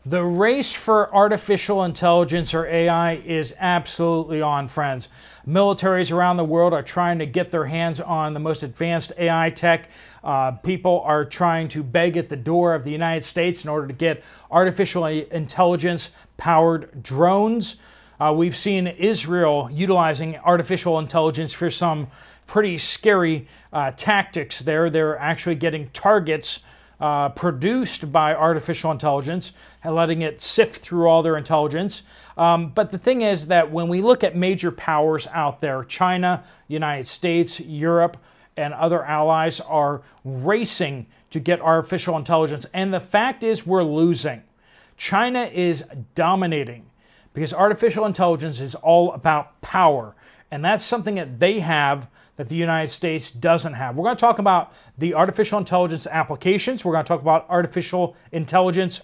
The race for artificial intelligence, or AI, is absolutely on, friends. Militaries around the world are trying to get their hands on the most advanced AI tech. People are trying to beg at the door of the United States in order to get artificial intelligence-powered drones. We've seen Israel utilizing artificial intelligence for some pretty scary tactics there. They're actually getting targets produced by artificial intelligence and letting it sift through all their intelligence. But the thing is that when we look at major powers out there, China, United States, Europe, and other allies are racing to get artificial intelligence. And the fact is we're losing. China is dominating because artificial intelligence is all about power. And that's something that they have that the United States doesn't have. We're going to talk about the artificial intelligence applications. We're going to talk about artificial intelligence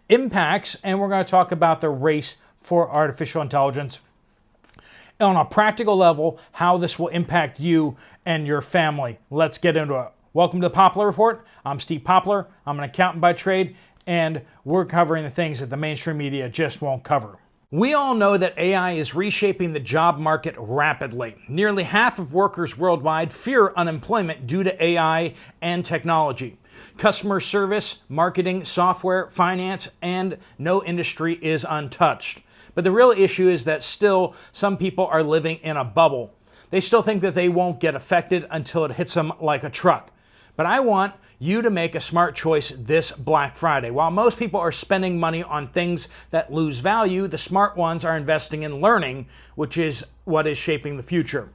impacts, and we're going to talk about the race for artificial intelligence. And on a practical level, how this will impact you and your family. Let's get into it. Welcome to the Poplar Report. I'm Steve Poplar. I'm an accountant by trade, and we're covering the things that the mainstream media just won't cover. We all know that AI is reshaping the job market rapidly. Nearly half of workers worldwide fear unemployment due to AI and technology. Customer service, marketing, software, finance, and no industry is untouched. But the real issue is that still some people are living in a bubble. They still think that they won't get affected until it hits them like a truck. But I want you to make a smart choice this Black Friday. While most people are spending money on things that lose value, the smart ones are investing in learning, which is what is shaping the future.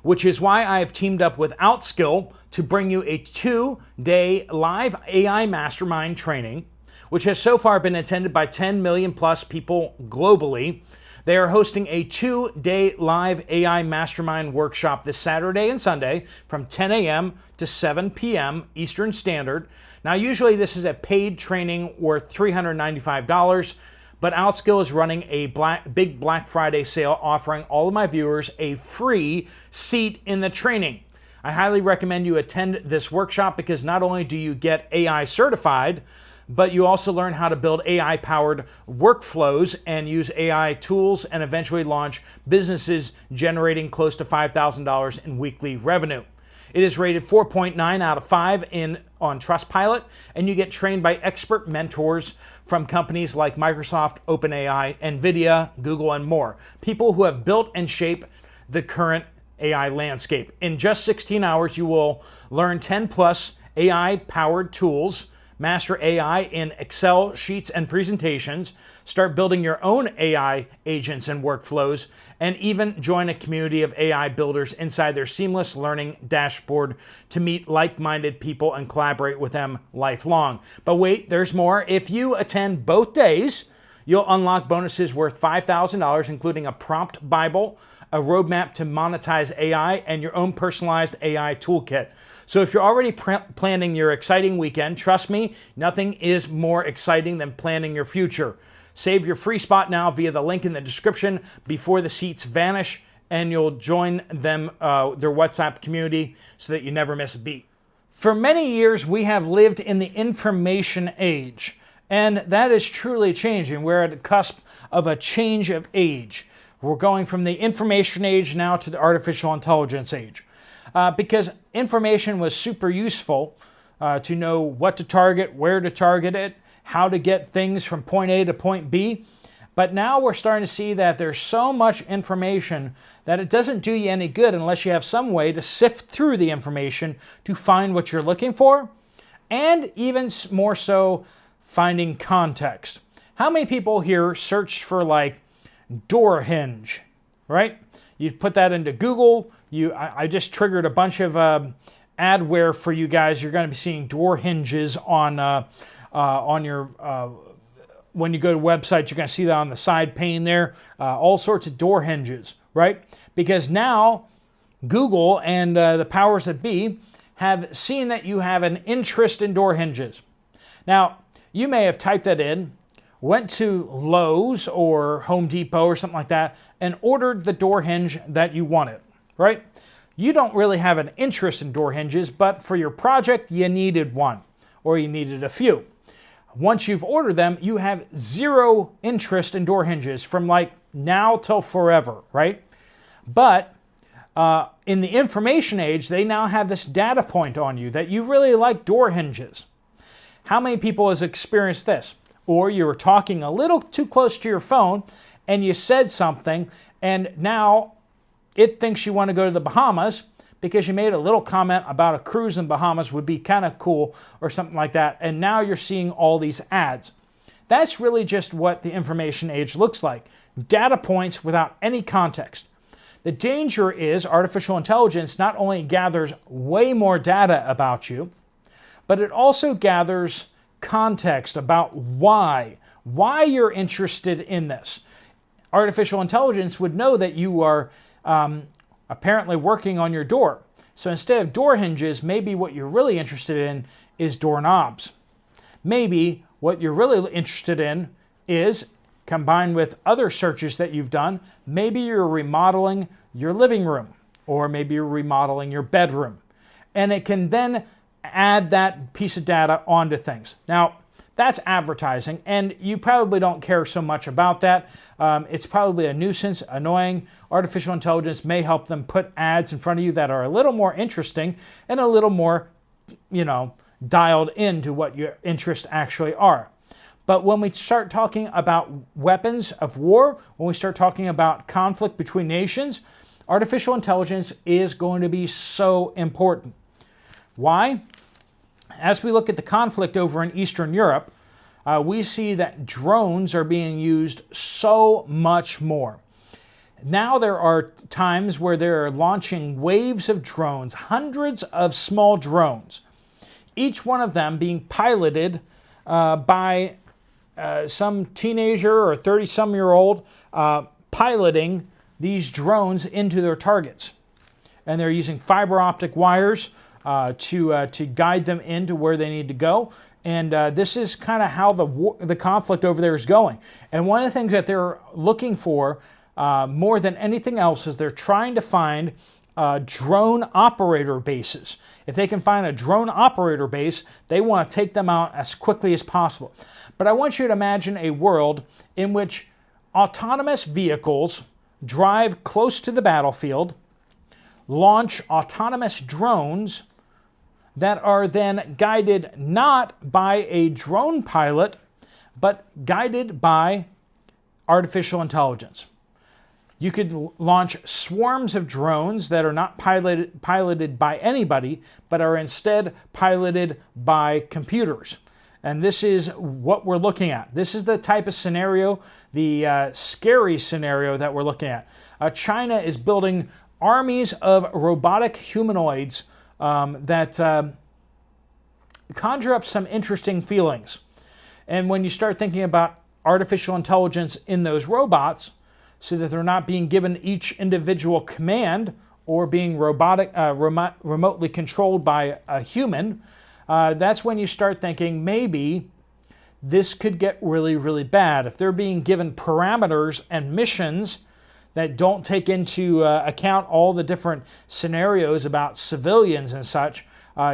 Which is why I have teamed up with Outskill to bring you a 2-day live AI mastermind training, which has so far been attended by 10 million plus people globally. They are hosting a 2-day live AI mastermind workshop this Saturday and Sunday from 10 a.m. to 7 p.m. Eastern Standard. Now, usually this is a paid training worth $395, but Outskill is running a big Black Friday sale offering all of my viewers a free seat in the training. I highly recommend you attend this workshop because not only do you get AI certified, but you also learn how to build AI-powered workflows and use AI tools and eventually launch businesses generating close to $5,000 in weekly revenue. It is rated 4.9 out of 5 on Trustpilot, and you get trained by expert mentors from companies like Microsoft, OpenAI, NVIDIA, Google, and more. People who have built and shaped the current AI landscape. In just 16 hours, you will learn 10 plus AI-powered tools, master AI in Excel sheets and presentations, start building your own AI agents and workflows, and even join a community of AI builders inside their seamless learning dashboard to meet like-minded people and collaborate with them lifelong. But wait, there's more. If you attend both days, you'll unlock bonuses worth $5,000, including a prompt Bible, a roadmap to monetize AI, and your own personalized AI toolkit. So if you're already planning your exciting weekend, trust me, nothing is more exciting than planning your future. Save your free spot now via the link in the description before the seats vanish, and you'll join them, their WhatsApp community, so that you never miss a beat. For many years, we have lived in the information age, and that is truly changing. We're at the cusp of a change of age. We're going from the information age now to the artificial intelligence age. Because information was super useful to know what to target, where to target it, how to get things from point A to point B. But now we're starting to see that there's so much information that it doesn't do you any good unless you have some way to sift through the information to find what you're looking for, and even more so, finding context. How many people here search for like door hinge, right? You put that into Google. I just triggered a bunch of adware for you guys. You're going to be seeing door hinges on your when you go to websites. You're going to see that on the side pane there. All sorts of door hinges, right? Because now Google and the powers that be have seen that you have an interest in door hinges. Now, you may have typed that in, went to Lowe's or Home Depot or something like that, and ordered the door hinge that you wanted, right? You don't really have an interest in door hinges, but for your project, you needed one, or you needed a few. once you've ordered them, you have zero interest in door hinges from like now till forever, right? But in the information age, they now have this data point on you that you really like door hinges. How many people has experienced this? Or you were talking a little too close to your phone and you said something and now it thinks you want to go to the Bahamas because you made a little comment about a cruise in Bahamas would be kind of cool or something like that. And now you're seeing all these ads. That's really just what the information age looks like. Data points without any context. The danger is artificial intelligence not only gathers way more data about you, but it also gathers context about why you're interested in this. Artificial intelligence would know that you are apparently working on your door. So instead of door hinges, maybe what you're really interested in is doorknobs. Maybe what you're really interested in is, combined with other searches that you've done, maybe you're remodeling your living room, or maybe you're remodeling your bedroom. And it can then add that piece of data onto things. Now, that's advertising, and you probably don't care so much about that. It's probably a nuisance, annoying. Artificial intelligence may help them put ads in front of you that are a little more interesting and a little more, dialed into what your interests actually are. But when we start talking about weapons of war, when we start talking about conflict between nations, artificial intelligence is going to be so important. Why? As we look at the conflict over in Eastern Europe, we see that drones are being used so much more. Now there are times where they're launching waves of drones, hundreds of small drones, each one of them being piloted by some teenager or 30-some-year-old piloting these drones into their targets. And they're using fiber optic wires to guide them into where they need to go. And this is kind of how the conflict over there is going. And one of the things that they're looking for more than anything else is they're trying to find drone operator bases. If they can find a drone operator base, they want to take them out as quickly as possible. But I want you to imagine a world in which autonomous vehicles drive close to the battlefield, launch autonomous drones that are then guided not by a drone pilot, but guided by artificial intelligence. You could launch swarms of drones that are not piloted by anybody, but are instead piloted by computers. And this is what we're looking at. This is the type of scenario, the scary scenario that we're looking at. China is building armies of robotic humanoids that conjure up some interesting feelings. And when you start thinking about artificial intelligence in those robots, so that they're not being given each individual command or being remotely controlled by a human, that's when you start thinking maybe this could get really, really bad. If they're being given parameters and missions that don't take into account all the different scenarios about civilians and such,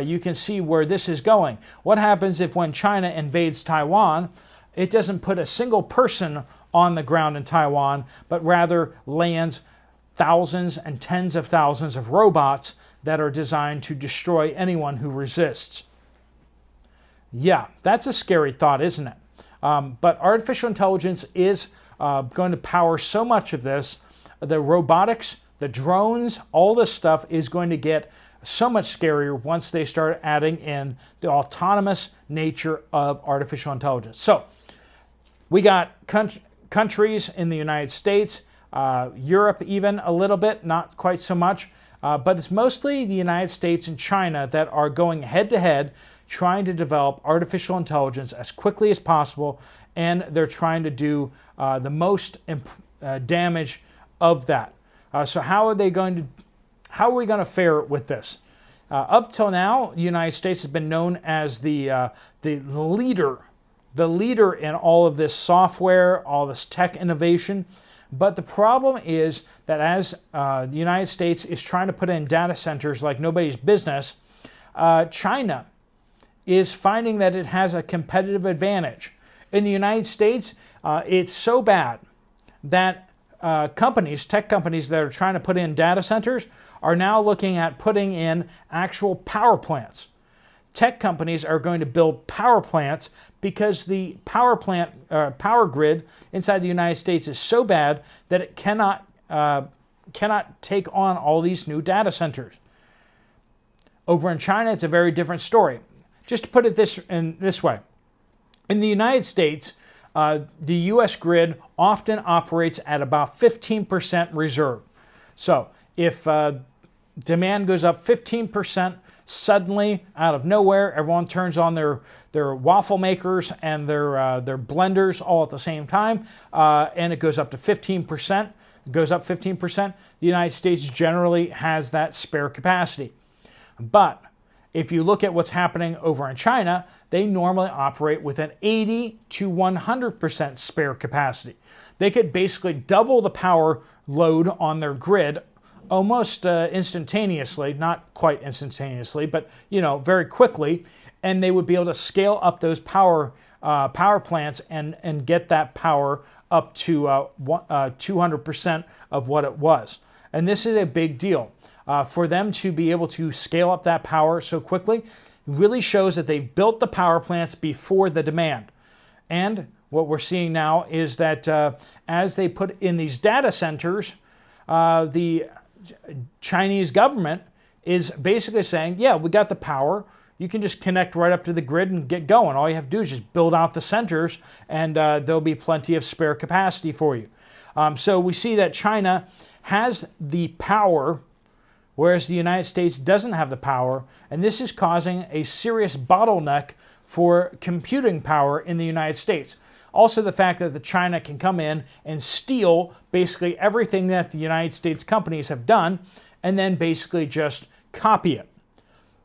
you can see where this is going. What happens if when China invades Taiwan, it doesn't put a single person on the ground in Taiwan, but rather lands thousands and tens of thousands of robots that are designed to destroy anyone who resists? Yeah, that's a scary thought, isn't it? But artificial intelligence is going to power so much of this. The robotics, the drones, all this stuff is going to get so much scarier once they start adding in the autonomous nature of artificial intelligence. So we got countries in the United States, Europe even a little bit, not quite so much, but it's mostly the United States and China that are going head to head, trying to develop artificial intelligence as quickly as possible, and they're trying to do the most damage of that. So how are we going to fare with this? Up till now, the United States has been known as the leader in all of this software, all this tech innovation. But the problem is that as the United States is trying to put in data centers like nobody's business, China is finding that it has a competitive advantage. In the United States, it's so bad that tech companies that are trying to put in data centers are now looking at putting in actual power plants. Tech companies are going to build power plants because the power grid inside the United States is so bad that it cannot take on all these new data centers. Over in China, it's a very different story. Just to put it this way. In the United States, the U.S. grid often operates at about 15% reserve. So if demand goes up 15%, suddenly, out of nowhere, everyone turns on their waffle makers and their blenders all at the same time, and it goes up to 15%. It goes up 15%. The United States generally has that spare capacity. But if you look at what's happening over in China, they normally operate with an 80 to 100% spare capacity. They could basically double the power load on their grid almost instantaneously, not quite instantaneously, but very quickly, and they would be able to scale up those power plants and get that power up to 200% of what it was. And this is a big deal. For them to be able to scale up that power so quickly really shows that they built the power plants before the demand. And what we're seeing now is that as they put in these data centers, the Chinese government is basically saying, yeah, we got the power. You can just connect right up to the grid and get going. All you have to do is just build out the centers, and there'll be plenty of spare capacity for you. So we see that China has the power, whereas the United States doesn't have the power, and this is causing a serious bottleneck for computing power in the United States. Also, the fact that China can come in and steal basically everything that the United States companies have done and then basically just copy it.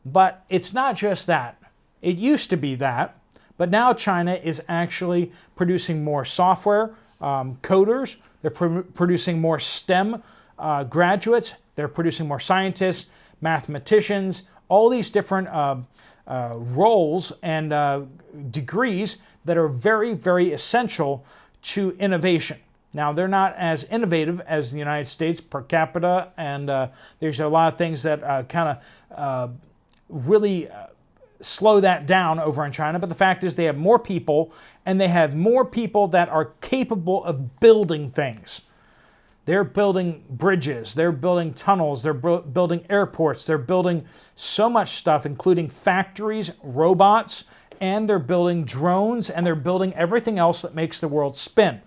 But it's not just that. It used to be that, but now China is actually producing more software coders. They're producing more STEM graduates. They're producing more scientists, mathematicians, all these different roles and degrees that are very, very essential to innovation. Now, they're not as innovative as the United States per capita, and there's a lot of things that kind of really slow that down over in China. But the fact is they have more people, and they have more people that are capable of building things. They're building bridges, they're building tunnels, they're building airports, they're building so much stuff, including factories, robots, and they're building drones, and they're building everything else that makes the world spin.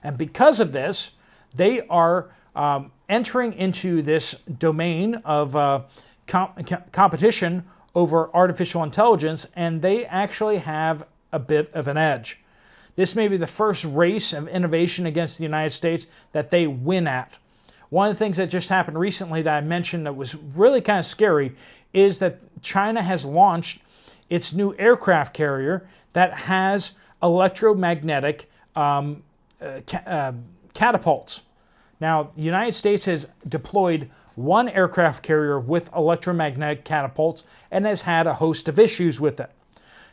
And because of this, they are entering into this domain of competition over artificial intelligence, and they actually have a bit of an edge. This may be the first race of innovation against the United States that they win at. One of the things that just happened recently that I mentioned that was really kind of scary is that China has launched its new aircraft carrier that has electromagnetic catapults. Now, the United States has deployed one aircraft carrier with electromagnetic catapults and has had a host of issues with it.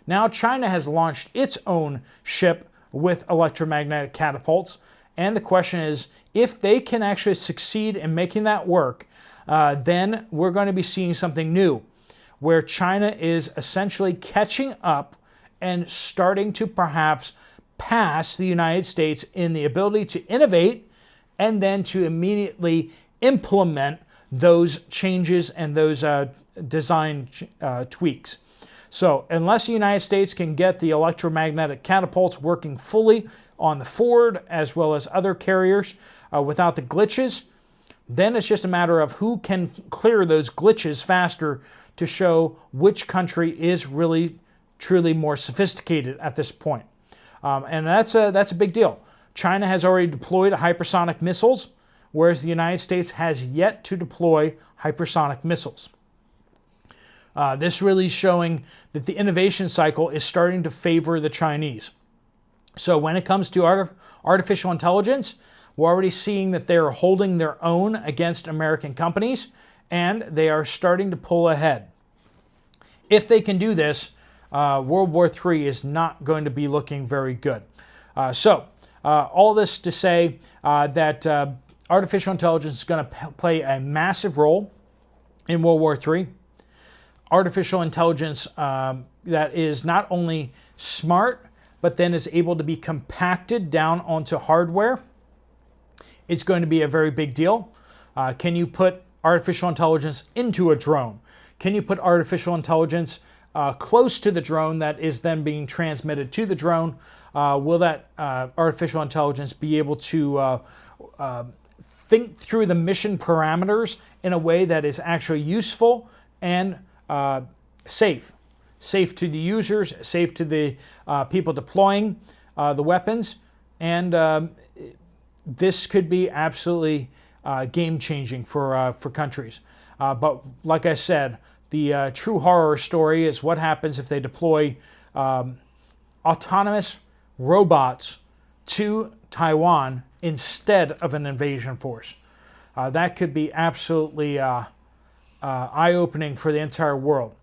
Now, China has launched its own ship with electromagnetic catapults, and the question is, if they can actually succeed in making that work, then we're going to be seeing something new, where China is essentially catching up and starting to perhaps pass the United States in the ability to innovate and then to immediately implement those changes and those design tweaks. So unless the United States can get the electromagnetic catapults working fully on the Ford as well as other carriers without the glitches, then it's just a matter of who can clear those glitches faster to show which country is really, truly more sophisticated at this point. And that's a big deal. China has already deployed hypersonic missiles, whereas the United States has yet to deploy hypersonic missiles. This really is showing that the innovation cycle is starting to favor the Chinese. So when it comes to artificial intelligence, we're already seeing that they're holding their own against American companies, and they are starting to pull ahead. If they can do this, World War III is not going to be looking very good. All this to say that artificial intelligence is going to play a massive role in World War III. Artificial intelligence that is not only smart, but then is able to be compacted down onto hardware. It's going to be a very big deal. Can you put artificial intelligence into a drone? Can you put artificial intelligence close to the drone that is then being transmitted to the drone? Will that artificial intelligence be able to think through the mission parameters in a way that is actually useful and safe? Safe to the users, safe to the people deploying the weapons, and this could be absolutely game-changing for countries. But like I said, the true horror story is what happens if they deploy autonomous robots to Taiwan instead of an invasion force. That could be absolutely eye-opening for the entire world.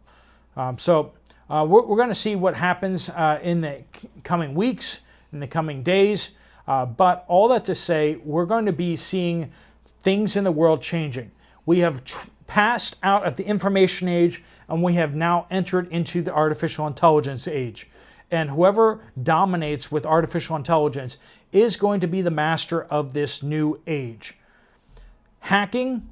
We're going to see what happens in the coming weeks, in the coming days. But all that to say, we're going to be seeing things in the world changing. We have passed out of the information age, and we have now entered into the artificial intelligence age. And whoever dominates with artificial intelligence is going to be the master of this new age. Hacking,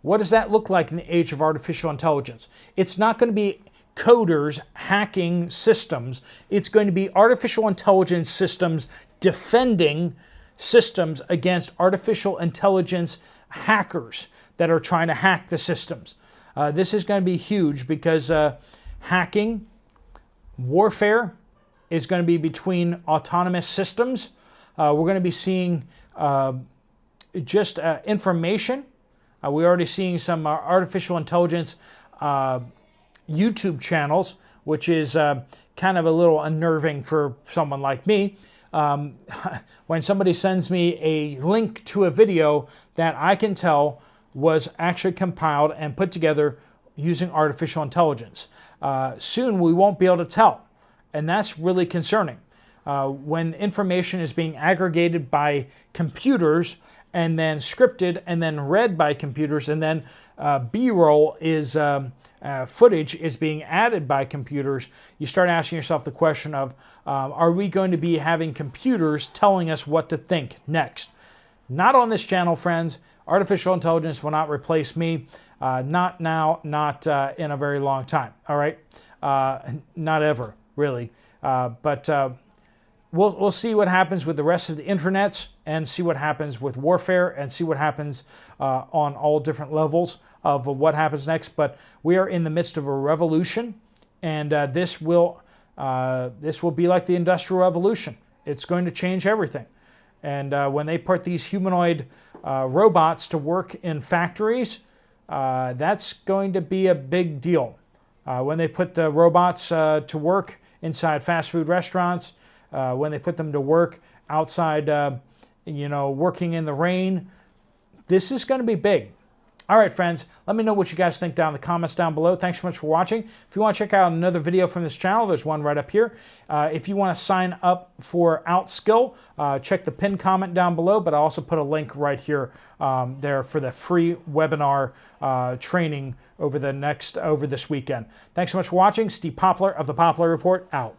what does that look like in the age of artificial intelligence? It's not going to be coders hacking systems. It's going to be artificial intelligence systems defending systems against artificial intelligence hackers that are trying to hack the systems. This is going to be huge because hacking, warfare is going to be between autonomous systems. We're going to be seeing just information. We're already seeing some artificial intelligence YouTube channels, which is kind of a little unnerving for someone like me. When somebody sends me a link to a video that I can tell was actually compiled and put together using artificial intelligence. Soon we won't be able to tell, and that's really concerning. When information is being aggregated by computers and then scripted and then read by computers, and then B-roll is footage is being added by computers, you start asking yourself the question of, are we going to be having computers telling us what to think next? Not on this channel, friends. Artificial intelligence will not replace me. Not now, not in a very long time. All right? Not ever, really. We'll see what happens with the rest of the internets, and see what happens with warfare, and see what happens on all different levels of what happens next. But we are in the midst of a revolution, and this will be like the Industrial Revolution. It's going to change everything. And when they put these humanoid robots to work in factories, that's going to be a big deal. When they put the robots to work inside fast food restaurants, when they put them to work outside, working in the rain, this is going to be big. All right, friends, let me know what you guys think down in the comments down below. Thanks so much for watching. If you want to check out another video from this channel, there's one right up here. If you want to sign up for Outskill, check the pinned comment down below, but I also put a link right here there for the free webinar training over this weekend. Thanks so much for watching. Steve Poplar of The Poplar Report, out.